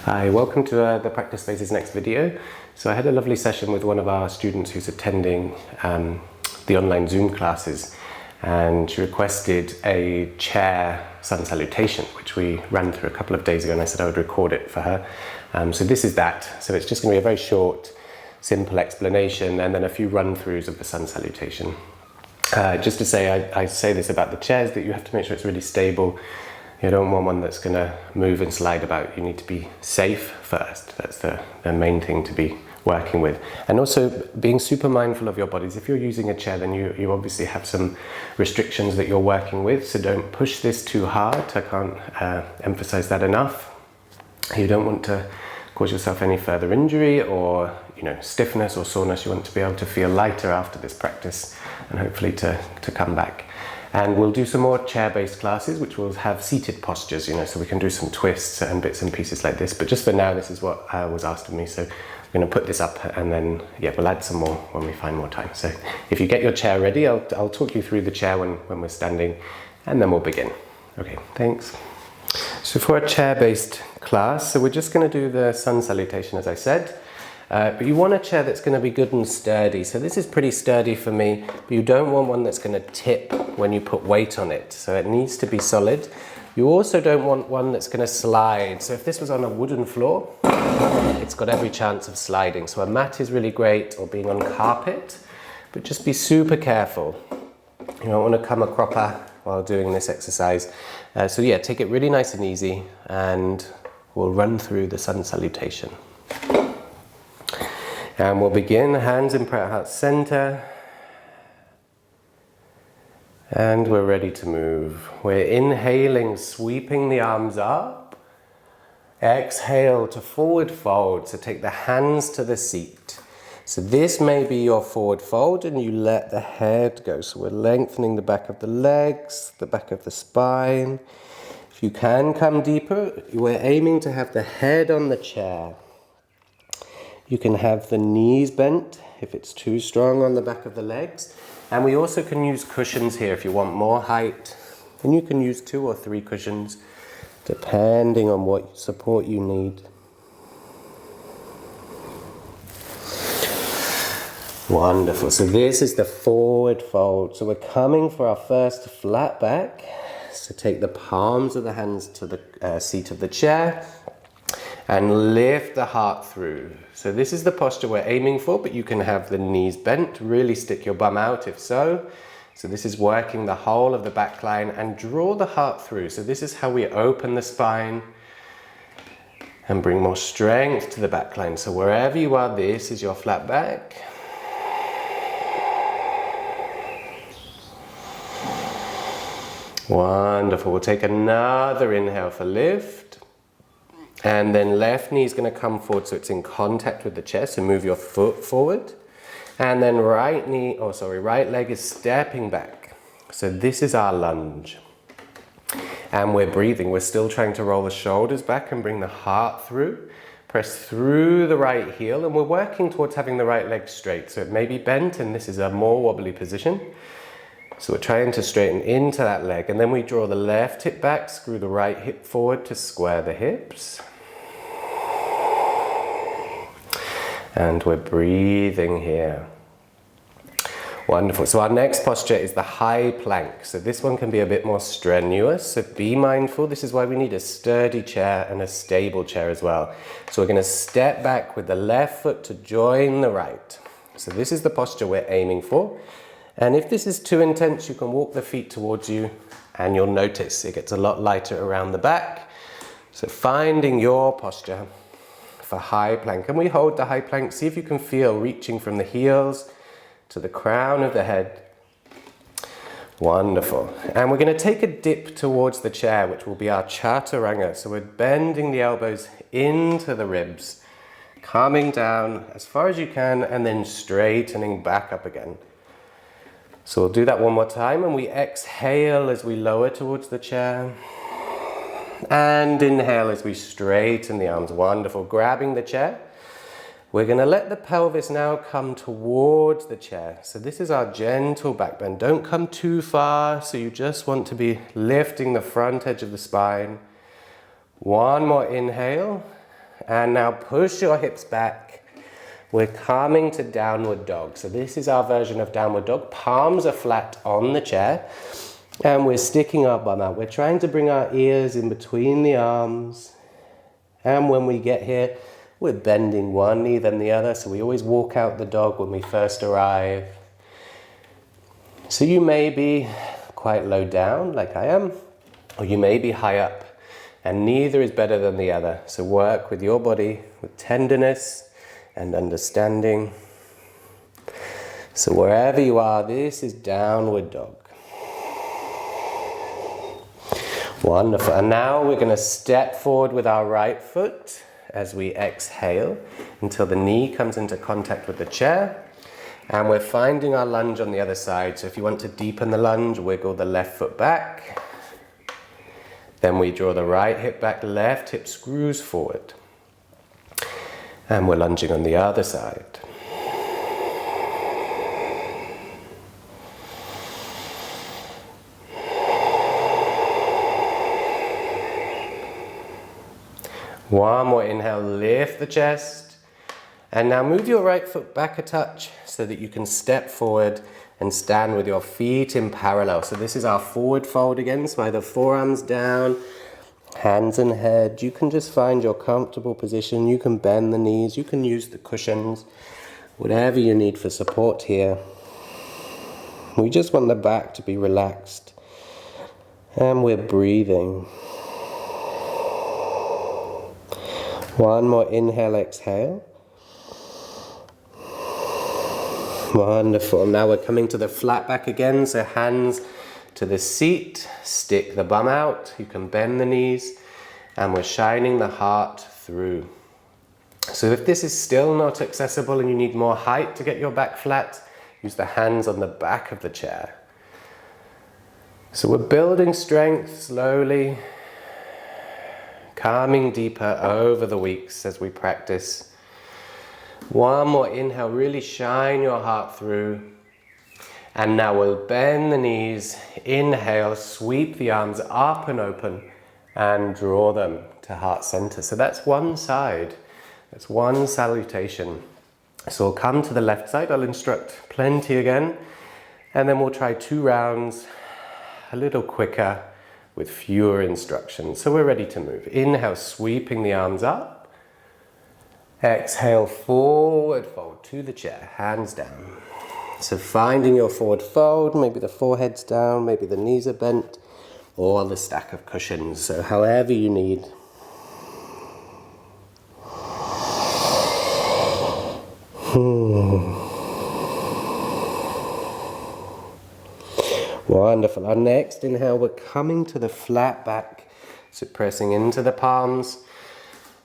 Hi, welcome to the Practice Phases next video. So I had a lovely session with one of our students who's attending the online Zoom classes, and she requested a chair Sun Salutation, which we ran through a couple of days ago, and I said I would record it for her. So this is that. So it's just going to be a very short, simple explanation and then a few run-throughs of the Sun Salutation. Just to say, I say this about the chairs, that you have to make sure it's really stable. You don't want one that's going to move and slide about. You need to be safe first. That's the main thing to be working with. And also being super mindful of your bodies. If you're using a chair, then you obviously have some restrictions that you're working with. So don't push this too hard. I can't emphasize that enough. You don't want to cause yourself any further injury or stiffness or soreness. You want to be able to feel lighter after this practice and hopefully to come back. And we'll do some more chair-based classes, which will have seated postures, so we can do some twists and bits and pieces like this. But just for now, this is what was asked of me. So I'm going to put this up and then, we'll add some more when we find more time. So if you get your chair ready, I'll talk you through the chair when we're standing, and then we'll begin. Okay, thanks. So for a chair-based class, so we're just going to do the Sun Salutation, as I said. But you want a chair that's going to be good and sturdy. So this is pretty sturdy for me, but you don't want one that's going to tip when you put weight on it. So it needs to be solid. You also don't want one that's going to slide. So if this was on a wooden floor, it's got every chance of sliding. So a mat is really great, or being on carpet, but just be super careful. You don't want to come a cropper while doing this exercise. So take it really nice and easy, and we'll run through the Sun Salutation. And we'll begin, hands in prayer heart center. And we're ready to move. We're inhaling, sweeping the arms up. Exhale to forward fold. So take the hands to the seat. So this may be your forward fold, and you let the head go. So we're lengthening the back of the legs, the back of the spine. If you can come deeper, we're aiming to have the head on the chair. You can have the knees bent if it's too strong on the back of the legs. And we also can use cushions here if you want more height. And you can use 2 or 3 cushions depending on what support you need. Wonderful. So this is the forward fold. So we're coming for our first flat back. So take the palms of the hands to the seat of the chair and lift the heart through. So this is the posture we're aiming for, but you can have the knees bent, really stick your bum out if so. So this is working the whole of the back line, and draw the heart through. So this is how we open the spine and bring more strength to the back line. So wherever you are, this is your flat back. Wonderful. We'll take another inhale for lift. And then left knee is going to come forward so it's in contact with the chest. So move your foot forward. And then right leg is stepping back. So this is our lunge. And we're breathing. We're still trying to roll the shoulders back and bring the heart through. Press through the right heel. And we're working towards having the right leg straight. So it may be bent, and this is a more wobbly position. So we're trying to straighten into that leg. And then we draw the left hip back, screw the right hip forward to square the hips. And we're breathing here. Wonderful. So our next posture is the high plank. So this one can be a bit more strenuous. So be mindful. This is why we need a sturdy chair and a stable chair as well. So we're going to step back with the left foot to join the right. So this is the posture we're aiming for. And if this is too intense, you can walk the feet towards you, and you'll notice it gets a lot lighter around the back. So finding your posture for high plank. And we hold the high plank. See if you can feel reaching from the heels to the crown of the head. Wonderful. And we're going to take a dip towards the chair, which will be our chaturanga. So we're bending the elbows into the ribs, coming down as far as you can, and then straightening back up again. So we'll do that one more time, and we exhale as we lower towards the chair. And inhale as we straighten the arms. Wonderful. Grabbing the chair. We're going to let the pelvis now come towards the chair. So this is our gentle back bend. Don't come too far. So you just want to be lifting the front edge of the spine. One more inhale. And now push your hips back. We're coming to downward dog. So this is our version of downward dog. Palms are flat on the chair. And we're sticking our bum out. We're trying to bring our ears in between the arms. And when we get here, we're bending one knee then the other. So we always walk out the dog when we first arrive. So you may be quite low down, like I am, or you may be high up. And neither is better than the other. So work with your body with tenderness and understanding. So wherever you are, this is downward dog. Wonderful. And now we're going to step forward with our right foot as we exhale until the knee comes into contact with the chair. And we're finding our lunge on the other side. So if you want to deepen the lunge, wiggle the left foot back. Then we draw the right hip back, left hip screws forward. And we're lunging on the other side. One more inhale, lift the chest. And now move your right foot back a touch so that you can step forward and stand with your feet in parallel. So this is our forward fold again. So either forearms down, hands and head. You can just find your comfortable position. You can bend the knees. You can use the cushions. Whatever you need for support here. We just want the back to be relaxed. And we're breathing. One more inhale, exhale. Wonderful. Now we're coming to the flat back again. So hands to the seat. Stick the bum out. You can bend the knees. And we're shining the heart through. So if this is still not accessible and you need more height to get your back flat, use the hands on the back of the chair. So we're building strength slowly. Coming deeper over the weeks as we practice. One more inhale, really shine your heart through. And now we'll bend the knees, inhale, sweep the arms up and open and draw them to heart center. So that's one side, that's one salutation. So we'll come to the left side, I'll instruct plenty again. And then we'll try 2 rounds, a little quicker, with fewer instructions. So we're ready to move. Inhale, sweeping the arms up. Exhale, forward fold to the chair, hands down. So finding your forward fold, maybe the forehead's down, maybe the knees are bent, or the stack of cushions. So however you need. Wonderful. Our next inhale, we're coming to the flat back. So pressing into the palms.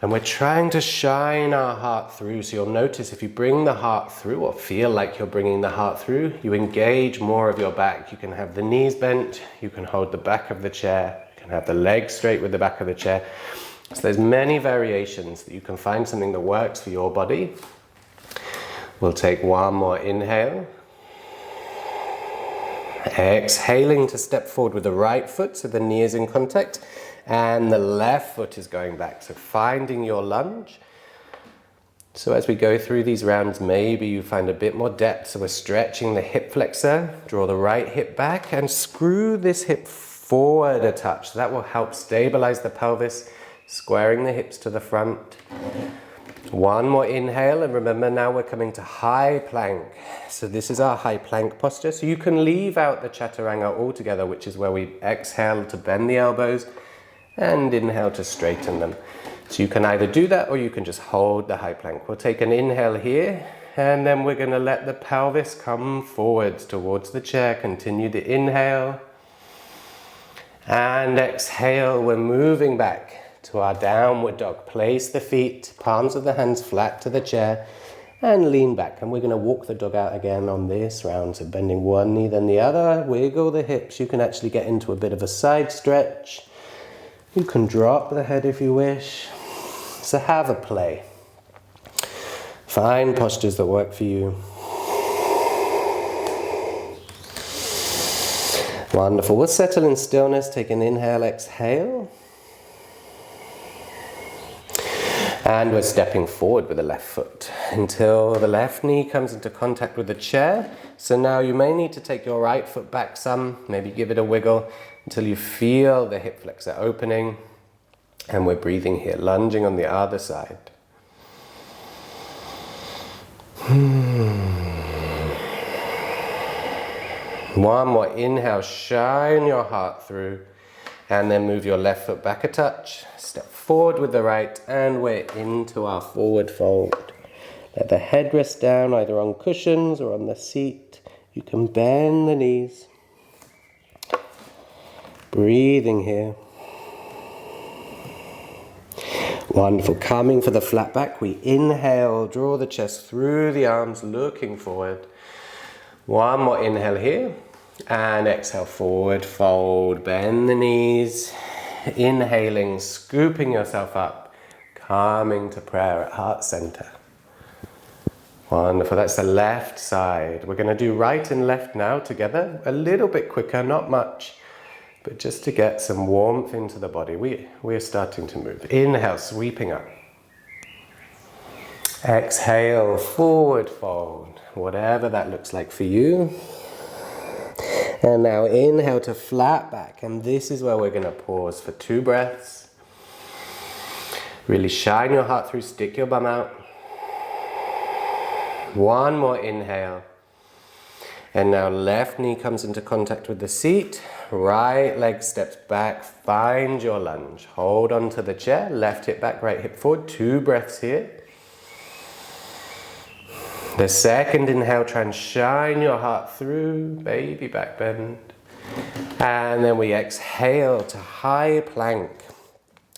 And we're trying to shine our heart through. So you'll notice if you bring the heart through, or feel like you're bringing the heart through, you engage more of your back. You can have the knees bent. You can hold the back of the chair. You can have the legs straight with the back of the chair. So there's many variations that you can find something that works for your body. We'll take one more inhale. Exhaling to step forward with the right foot so the knee is in contact and the left foot is going back. So finding your lunge. So as we go through these rounds, maybe you find a bit more depth. So we're stretching the hip flexor, draw the right hip back and screw this hip forward a touch. So that will help stabilize the pelvis, squaring the hips to the front. One more inhale, and remember now we're coming to high plank. So this is our high plank posture. So you can leave out the chaturanga altogether, which is where we exhale to bend the elbows and inhale to straighten them. So you can either do that or you can just hold the high plank. We'll take an inhale here, and then we're going to let the pelvis come forwards towards the chair. Continue the inhale and exhale. We're moving back to our downward dog. Place the feet, palms of the hands flat to the chair and lean back. And we're going to walk the dog out again on this round. So bending one knee then the other. Wiggle the hips. You can actually get into a bit of a side stretch. You can drop the head if you wish. So have a play. Find postures that work for you. Wonderful. We'll settle in stillness. Take an inhale, exhale. And we're stepping forward with the left foot until the left knee comes into contact with the chair. So now you may need to take your right foot back some, maybe give it a wiggle until you feel the hip flexor opening. And we're breathing here, lunging on the other side. One more inhale, shine your heart through, and then move your left foot back a touch. Step forward with the right, and we're into our forward fold. Let the head rest down either on cushions or on the seat. You can bend the knees. Breathing here. Wonderful. Coming for the flat back, we inhale, draw the chest through the arms, looking forward. One more inhale here, and exhale, forward fold, bend the knees. Inhaling, scooping yourself up, coming to prayer at heart center. Wonderful, that's the left side. We're going to do right and left now together, a little bit quicker, not much. But just to get some warmth into the body, we're starting to move. Inhale, sweeping up. Exhale, forward fold, whatever that looks like for you. And now inhale to flat back, and this is where we're going to pause for 2 breaths. Really shine your heart through, stick your bum out. One more inhale. And now left knee comes into contact with the seat, right leg steps back, find your lunge. Hold on to the chair, left hip back, right hip forward, 2 breaths here. The second inhale, try and shine your heart through, baby back bend. And then we exhale to high plank.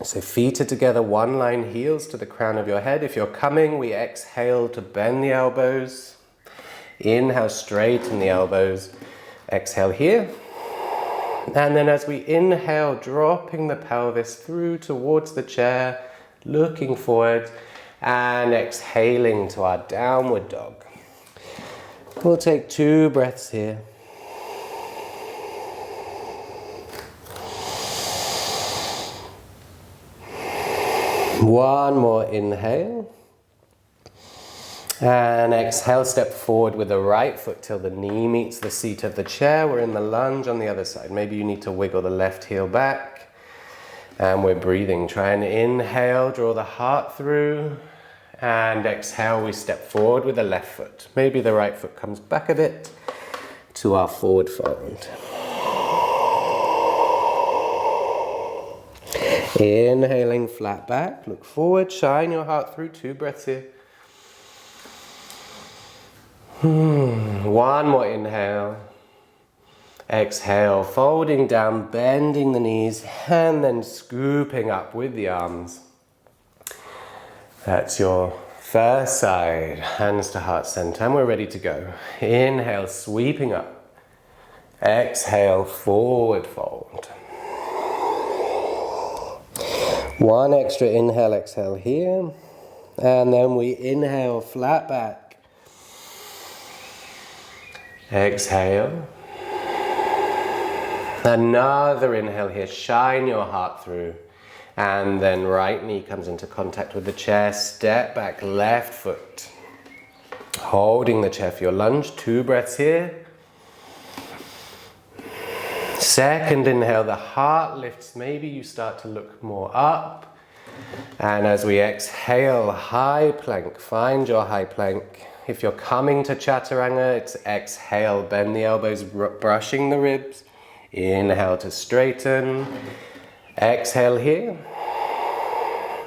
So feet are together, one line, heels to the crown of your head. If you're coming, we exhale to bend the elbows. Inhale, straighten the elbows. Exhale here. And then as we inhale, dropping the pelvis through towards the chair, looking forward, and exhaling to our downward dog. We'll take 2 breaths here. One more inhale. And exhale, step forward with the right foot till the knee meets the seat of the chair. We're in the lunge on the other side. Maybe you need to wiggle the left heel back. And we're breathing. Try and inhale, draw the heart through. And exhale, we step forward with the left foot. Maybe the right foot comes back a bit to our forward fold. Inhaling, flat back. Look forward, shine your heart through. 2 breaths here. One more inhale. Exhale, folding down, bending the knees, and then scooping up with the arms. That's your first side, hands to heart center, and we're ready to go. Inhale, sweeping up. Exhale, forward fold. One extra inhale, exhale here, and then we inhale, flat back. Exhale. Another inhale here, shine your heart through. And then right knee comes into contact with the chair, step back, left foot. Holding the chair for your lunge, 2 breaths here. Second inhale, the heart lifts, maybe you start to look more up. And as we exhale, high plank, find your high plank. If you're coming to chaturanga, it's exhale, bend the elbows, brushing the ribs. Inhale to straighten. Exhale here.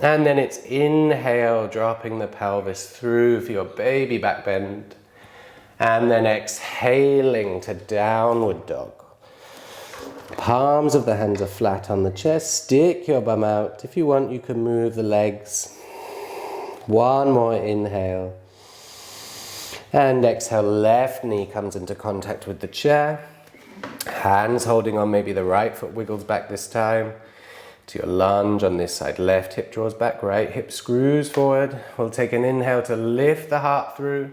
And then it's inhale, dropping the pelvis through for your baby back bend. And then exhaling to downward dog. Palms of the hands are flat on the chest. Stick your bum out. If you want, you can move the legs. One more inhale. And exhale, left knee comes into contact with the chair. Hands holding on, maybe the right foot wiggles back this time. To your lunge on this side, left hip draws back, right hip screws forward. We'll take an inhale to lift the heart through.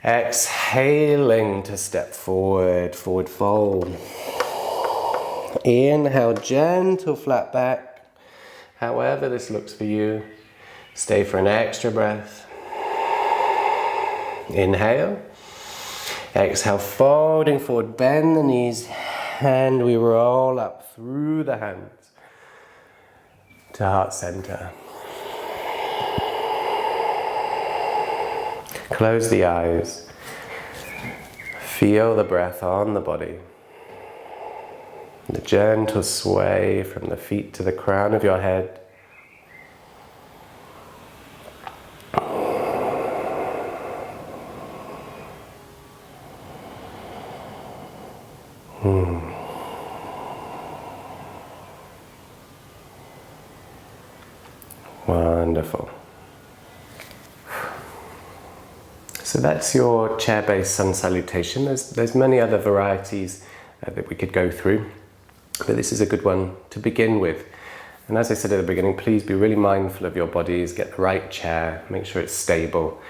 Exhaling to step forward, forward fold. Inhale, gentle flat back. however this looks for you. Stay for an extra breath. Inhale. Exhale, folding forward, bend the knees, and we roll up through the hands to heart center. Close the eyes. Feel the breath on the body. The gentle sway from the feet to the crown of your head. Wonderful. So that's your chair-based sun salutation. There's many other varieties that we could go through, but this is a good one to begin with. And as I said at the beginning, please be really mindful of your bodies, get the right chair, make sure it's stable,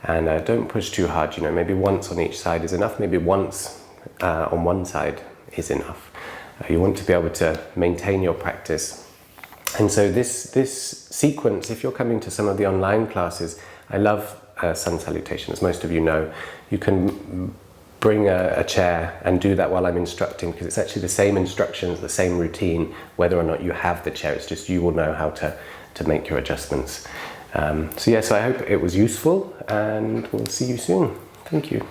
and don't push too hard. Maybe once on each side is enough, maybe once on one side is enough. You want to be able to maintain your practice. And so this sequence, if you're coming to some of the online classes, I love sun salutation, as most of you know. You can bring a chair and do that while I'm instructing, because it's actually the same instructions, the same routine, whether or not you have the chair. It's just you will know how to make your adjustments. So I hope it was useful, and we'll see you soon. Thank you.